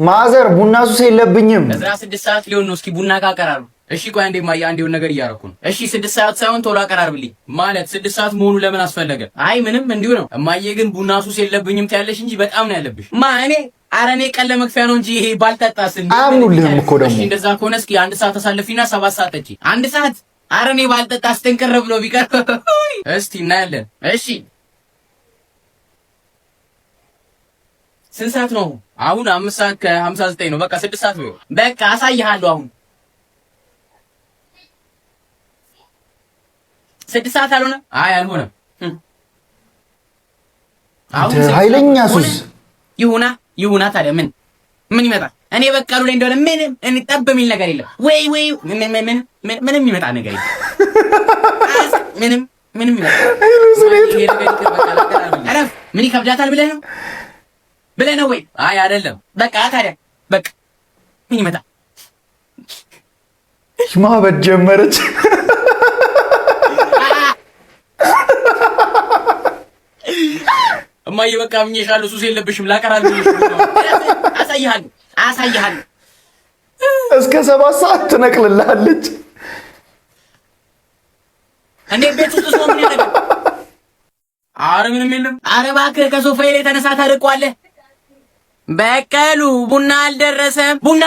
ማዘር ቡና ሱስ የለብኝም። 16 ሰዓት ሊሆን ነው። እስኪ ቡና ካቀራሩ። እሺ ቆይ አንዴ ማያ አንዴውን ነገር እያረኩ ነው። እሺ 6 ሰዓት ሳይሆን ቶሎ አቀራርብልኝ። ማለት 6 ሰዓት መሆኑ ለምን አስፈለገ? አይ ምንም እንዲሁ ነው። እማዬ ግን ቡና ሱስ የለብኝም ትያለሽ እንጂ በጣም ነው ያለብሽ። እኔ ኧረ እኔ ቀን ለመክፈያ ነው እንጂ ይሄ ባልጠጣስ እንዴ? አምኑልህም እኮ ደግሞ። እሺ እንደዛ ከሆነ እስኪ 1 ሰዓት ተሳልፊና 7 ሰዓት ጠጪ። 1 ሰዓት ኧረ እኔ ባልጠጣስ ጥንቅር ብሎ ቢቀር እስቲ እናያለን። እሺ ስንት ሰዓት ነው አሁን? 5 ሰዓት ከ59 ነው። በቃ 6 ሰዓት ነው። በቃ አሳይሃለሁ አሁን 6 ሰዓት አልሆነ? አይ አልሆነም። አሁን ኃይለኛ ሱስ ይሁና ታዲያ ምን ይመጣል? እኔ በቀሉ ላይ እንደሆነ እኔ ጠብ የሚል ነገር የለም ወይ ምንም ይመጣ ነገር የለም። ምንም ይመጣ ምን ይከብዳታል ብለህ ነው ወይ? አይ አይደለም። በቃ ታዲያ በቃ ምን ይመጣ? ማበድ ጀመረች። እማዬ በቃ ምኝሻለሁ፣ ሱስ የለብሽም። ላቀራልሽ አሳይሃለሁ። እስከ 7 ሰዓት ትነቅልልሃለች። እንዴ ቤት ውስጥ ምን ያደርጋል? ኧረ ምንም የለም። ኧረ እባክህ ከሶፋዬ ላይ ተነሳ፣ ታርቀዋለህ። በቀሉ ቡና አልደረሰም። ቡና